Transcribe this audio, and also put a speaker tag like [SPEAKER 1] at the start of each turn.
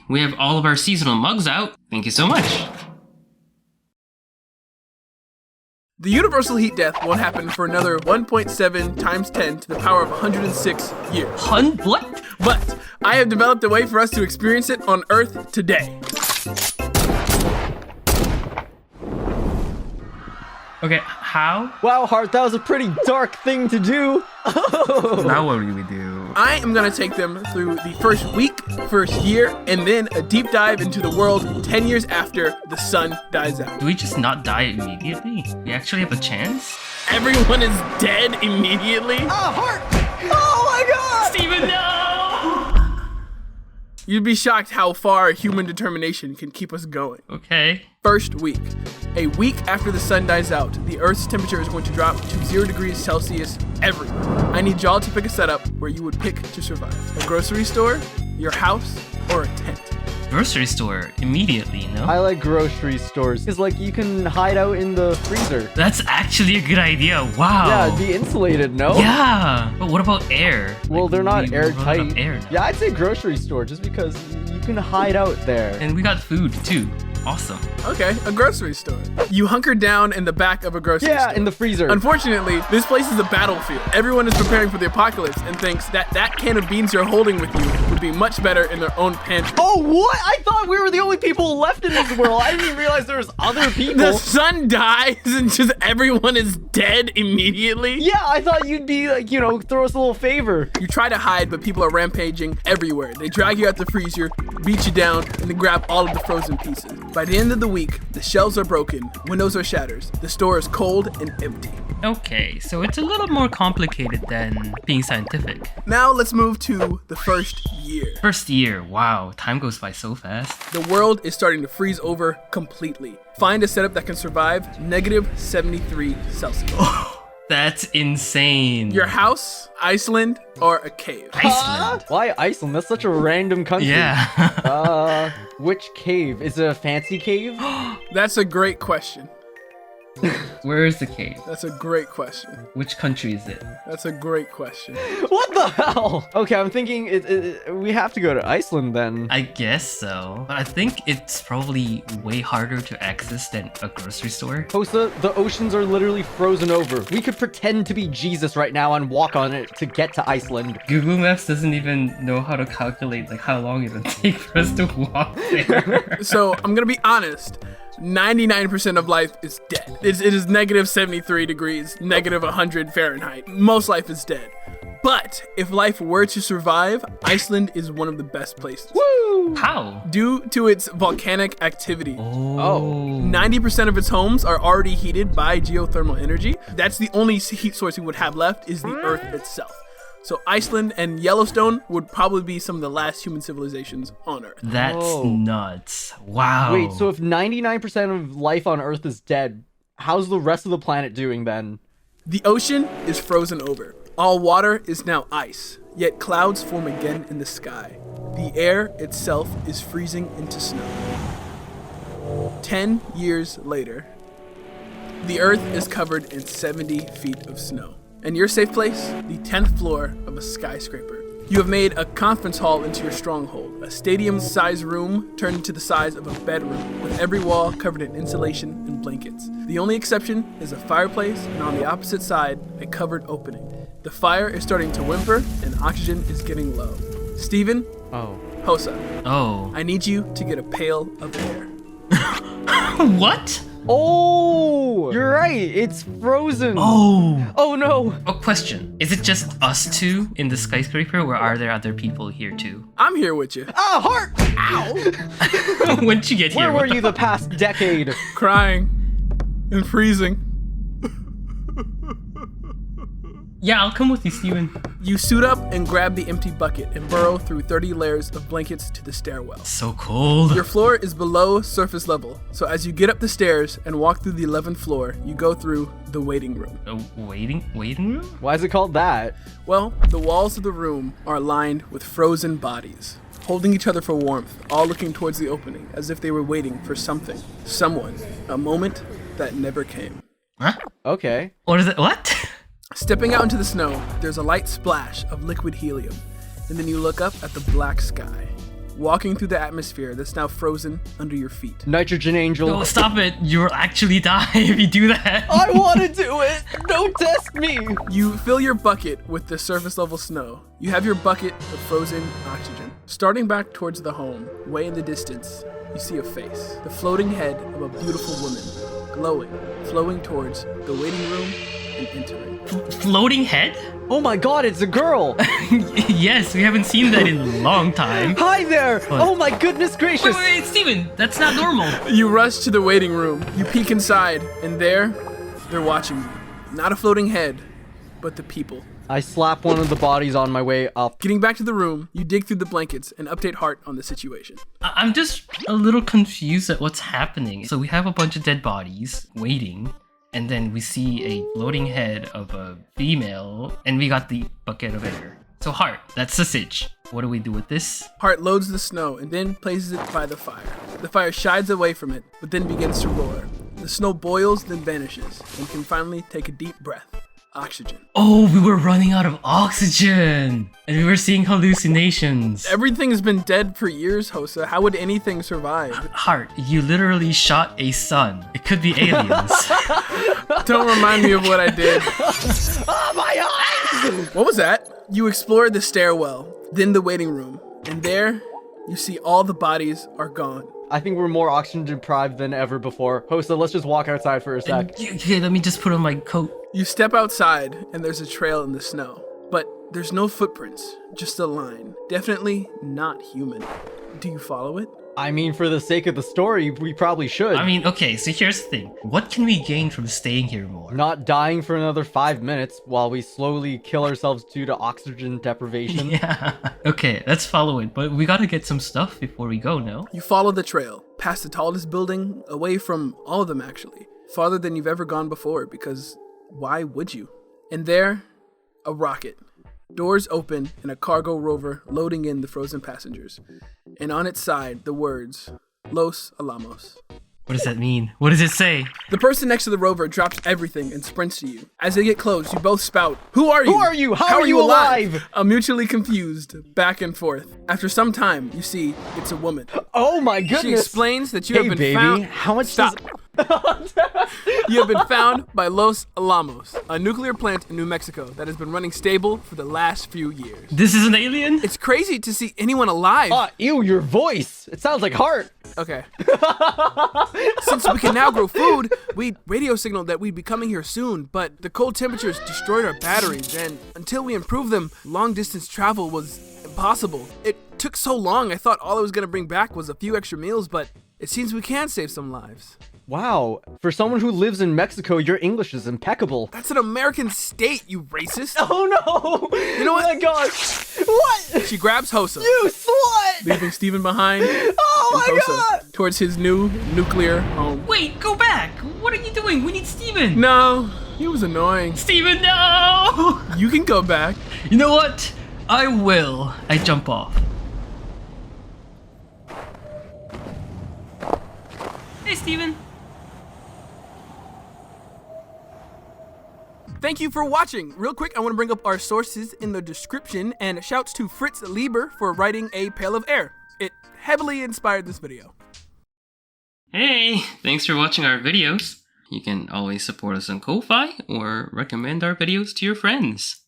[SPEAKER 1] We have all of our seasonal mugs out. Thank you so much.
[SPEAKER 2] The universal heat death won't happen for another 1.7 times 10 to the power of 106 years.
[SPEAKER 1] What?
[SPEAKER 2] But I have developed a way for us to experience it on Earth today.
[SPEAKER 1] Okay, how?
[SPEAKER 3] Wow, Hart, that was a pretty dark thing to do.
[SPEAKER 1] Now what do we do?
[SPEAKER 2] I am gonna take them through the first week, first year, and then a deep dive into the world 10 years after the sun dies out.
[SPEAKER 1] Do we just not die immediately? We actually have a chance?
[SPEAKER 2] Everyone is dead immediately?
[SPEAKER 3] Hart! Oh my god!
[SPEAKER 1] Steven, no!
[SPEAKER 2] You'd be shocked how far human determination can keep us going.
[SPEAKER 1] Okay.
[SPEAKER 2] First week. A week after the sun dies out, the Earth's temperature is going to drop to 0 degrees Celsius everywhere. I need y'all to pick a setup where you would pick to survive. A grocery store, your house, or a tent.
[SPEAKER 1] Grocery store, immediately, no?
[SPEAKER 3] I like grocery stores, because like you can hide out in the freezer.
[SPEAKER 1] That's actually a good idea. Wow.
[SPEAKER 3] Yeah, it'd be insulated, no?
[SPEAKER 1] Yeah. But what about air?
[SPEAKER 3] Well,
[SPEAKER 1] Like,
[SPEAKER 3] they're not
[SPEAKER 1] we run out of
[SPEAKER 3] airtight.
[SPEAKER 1] air now.
[SPEAKER 3] Yeah, I'd say grocery store, just because you can hide out there.
[SPEAKER 1] And we got food too. Awesome.
[SPEAKER 2] Okay, a grocery store. You hunker down in the back of a grocery store.
[SPEAKER 3] Yeah, in the freezer.
[SPEAKER 2] Unfortunately, this place is a battlefield. Everyone is preparing for the apocalypse and thinks that that can of beans you're holding with you would be much better in their own pantry.
[SPEAKER 3] Oh, what? I thought we were the only people left in this world. I didn't realize there was other people.
[SPEAKER 2] The sun dies and just everyone is dead immediately.
[SPEAKER 3] Yeah, I thought you'd be like, you know, throw us a little favor.
[SPEAKER 2] You try to hide, but people are rampaging everywhere. They drag you out the freezer, beat you down, and then grab all of the frozen pieces. By the end of the week, the shelves are broken, windows are shattered, the store is cold and empty.
[SPEAKER 1] Okay, so it's a little more complicated than being scientific.
[SPEAKER 2] Now let's move to the first year.
[SPEAKER 1] First year, wow, time goes by so fast.
[SPEAKER 2] The world is starting to freeze over completely. Find a setup that can survive negative 73 Celsius.
[SPEAKER 1] That's insane.
[SPEAKER 2] Your house, Iceland, or a cave?
[SPEAKER 1] Iceland.
[SPEAKER 3] Why Iceland? That's such a random country.
[SPEAKER 1] Yeah.
[SPEAKER 3] Which cave? Is it a fancy cave?
[SPEAKER 2] That's a great question.
[SPEAKER 1] Where is the cave?
[SPEAKER 2] That's a great question.
[SPEAKER 1] Which country is it?
[SPEAKER 2] That's a great question.
[SPEAKER 3] What the hell? Okay, I'm thinking we have to go to Iceland then.
[SPEAKER 1] I guess so. But I think it's probably way harder to access than a grocery store.
[SPEAKER 3] Hosuh, the oceans are literally frozen over. We could pretend to be Jesus right now and walk on it to get to Iceland.
[SPEAKER 1] Google Maps doesn't even know how to calculate like how long it would take for us to walk there.
[SPEAKER 2] So I'm gonna be honest. 99% of life is dead. It is negative 73 degrees, negative 100 Fahrenheit. Most life is dead. But if life were to survive, Iceland is one of the best places.
[SPEAKER 3] Woo!
[SPEAKER 1] How?
[SPEAKER 2] Due to its volcanic activity.
[SPEAKER 1] Oh.
[SPEAKER 2] 90% of its homes are already heated by geothermal energy. That's the only heat source we would have left is the Earth itself. So Iceland and Yellowstone would probably be some of the last human civilizations on Earth.
[SPEAKER 1] That's
[SPEAKER 3] Whoa.
[SPEAKER 1] nuts. Wow.
[SPEAKER 3] Wait, so if 99% of life on Earth is dead, how's the rest of the planet doing then?
[SPEAKER 2] The ocean is frozen over. All water is now ice, yet clouds form again in the sky. The air itself is freezing into snow. 10 years later, the Earth is covered in 70 feet of snow. And your safe place? The 10th floor of a skyscraper. You have made a conference hall into your stronghold, a stadium-sized room turned into the size of a bedroom, with every wall covered in insulation and blankets. The only exception is a fireplace, and on the opposite side, a covered opening. The fire is starting to whimper, and oxygen is getting low. Steven,
[SPEAKER 3] Oh.
[SPEAKER 2] Hosuh,
[SPEAKER 1] Oh.
[SPEAKER 2] I need you to get a pail of air.
[SPEAKER 1] What?
[SPEAKER 3] Oh! You're right, it's frozen.
[SPEAKER 1] Oh.
[SPEAKER 3] Oh no!
[SPEAKER 1] A question. Is it just us two in the skyscraper or are there other people here too?
[SPEAKER 2] I'm here with you.
[SPEAKER 3] Ah, Hart!
[SPEAKER 2] Ow!
[SPEAKER 1] When'd you get here?
[SPEAKER 3] Where were you the past decade?
[SPEAKER 2] Crying and freezing.
[SPEAKER 1] Yeah, I'll come with you, Steven.
[SPEAKER 2] You suit up and grab the empty bucket and burrow through 30 layers of blankets to the stairwell.
[SPEAKER 1] So cold.
[SPEAKER 2] Your floor is below surface level, so as you get up the stairs and walk through the 11th floor, you go through the waiting room.
[SPEAKER 1] A waiting room?
[SPEAKER 3] Why is it called that?
[SPEAKER 2] Well, the walls of the room are lined with frozen bodies, holding each other for warmth, all looking towards the opening, as if they were waiting for something, someone, a moment that never came.
[SPEAKER 1] Huh?
[SPEAKER 3] Okay.
[SPEAKER 1] What is it? What?
[SPEAKER 2] Stepping out into the snow, there's a light splash of liquid helium, and then you look up at the black sky. walking through the atmosphere that's now frozen under your feet.
[SPEAKER 3] Nitrogen Angel.
[SPEAKER 1] Oh, stop it. You'll actually die if you do that.
[SPEAKER 3] I want to do it. Don't test me.
[SPEAKER 2] You fill your bucket with the surface level snow. You have your bucket of frozen oxygen. Starting back towards the home, way in the distance, you see a face. The floating head of a beautiful woman, glowing, flowing towards the waiting room and entering.
[SPEAKER 1] Floating head?
[SPEAKER 3] Oh my god, it's a girl.
[SPEAKER 1] Yes, we haven't seen that in a long time.
[SPEAKER 3] Hi there.
[SPEAKER 1] What?
[SPEAKER 3] Oh my goodness gracious.
[SPEAKER 1] Wait, Steven, that's not normal.
[SPEAKER 2] You rush to the waiting room. You peek inside, and there, they're watching you. Not a floating head, but the people.
[SPEAKER 3] I slap one of the bodies on my way up.
[SPEAKER 2] Getting back to the room, you dig through the blankets and update Hart on the situation.
[SPEAKER 1] I'm just a little confused at what's happening. So we have a bunch of dead bodies waiting, and then we see a floating head of a female, and we got the bucket of air. So Hart, that's the sitch. What do we do with this?
[SPEAKER 2] Hart loads the snow and then places it by the fire. The fire shies away from it, but then begins to roar. The snow boils, then vanishes, and can finally take a deep breath. Oxygen.
[SPEAKER 1] Oh, we were running out of oxygen, and we were seeing hallucinations.
[SPEAKER 2] Everything has been dead for years, Hosuh. How would anything survive?
[SPEAKER 1] Hart, you literally shot a sun. It could be aliens.
[SPEAKER 2] Don't remind me of what I did.
[SPEAKER 3] Oh my eyes!
[SPEAKER 2] What was that? You explore the stairwell, then the waiting room, and there, you see all the bodies are gone.
[SPEAKER 3] I think we're more oxygen deprived than ever before. Hosuh, let's just walk outside for a sec.
[SPEAKER 1] Okay, let me just put on my coat.
[SPEAKER 2] You step outside, and there's a trail in the snow. But there's no footprints, just a line. Definitely not human. Do you follow it?
[SPEAKER 3] I mean, for the sake of the story, we probably should.
[SPEAKER 1] I mean, okay, so here's the thing. What can we gain from staying here more?
[SPEAKER 3] Not dying for another 5 minutes while we slowly kill ourselves due to oxygen deprivation.
[SPEAKER 1] Yeah. Okay, let's follow it, but we gotta get some stuff before we go, no?
[SPEAKER 2] You follow the trail, past the tallest building, away from all of them actually. Farther than you've ever gone before, because why would you? And there, a rocket. Doors open and a cargo rover loading in the frozen passengers. And on its side, the words, Los Alamos.
[SPEAKER 1] What does that mean? What does it say?
[SPEAKER 2] The person next to the rover drops everything and sprints to you. As they get close, you both spout, Who are you?
[SPEAKER 3] Who are you? How are you alive?
[SPEAKER 2] Mutually confused, back and forth. After some time, you see it's a woman.
[SPEAKER 3] Oh my goodness.
[SPEAKER 2] She explains that you
[SPEAKER 3] Hey,
[SPEAKER 2] have been
[SPEAKER 3] baby,
[SPEAKER 2] found.
[SPEAKER 3] how much
[SPEAKER 2] Stop. You have been found by Los Alamos, a nuclear plant in New Mexico that has been running stable for the last few years.
[SPEAKER 1] This is an alien?
[SPEAKER 2] It's crazy to see anyone alive.
[SPEAKER 3] Ew, your voice. It sounds like Hart.
[SPEAKER 2] Okay. Since we can now grow food, we radio signaled that we'd be coming here soon, but the cold temperatures destroyed our batteries, and until we improved them, long distance travel was impossible. It took so long, I thought all I was gonna bring back was a few extra meals, but it seems we can save some lives.
[SPEAKER 3] Wow, for someone who lives in Mexico, your English is impeccable.
[SPEAKER 2] That's an American state, you racist.
[SPEAKER 3] Oh no!
[SPEAKER 2] You know what?
[SPEAKER 3] Oh my gosh! What?
[SPEAKER 2] She grabs Hosuh,
[SPEAKER 3] You slut!
[SPEAKER 2] leaving Steven behind
[SPEAKER 3] Oh
[SPEAKER 2] and
[SPEAKER 3] my
[SPEAKER 2] Hosuh
[SPEAKER 3] god!
[SPEAKER 2] towards his new nuclear home.
[SPEAKER 1] Wait, go back! What are you doing? We need Steven!
[SPEAKER 2] No, he was annoying.
[SPEAKER 1] Steven, no!
[SPEAKER 2] You can go back.
[SPEAKER 1] You know what? I will. I jump off. Hey, Steven.
[SPEAKER 2] Thank you for watching. Real quick, I want to bring up our sources in the description, and shouts to Fritz Lieber for writing A Pail of Air. It heavily inspired this video.
[SPEAKER 1] Hey, thanks for watching our videos. You can always support us on Ko-Fi or recommend our videos to your friends.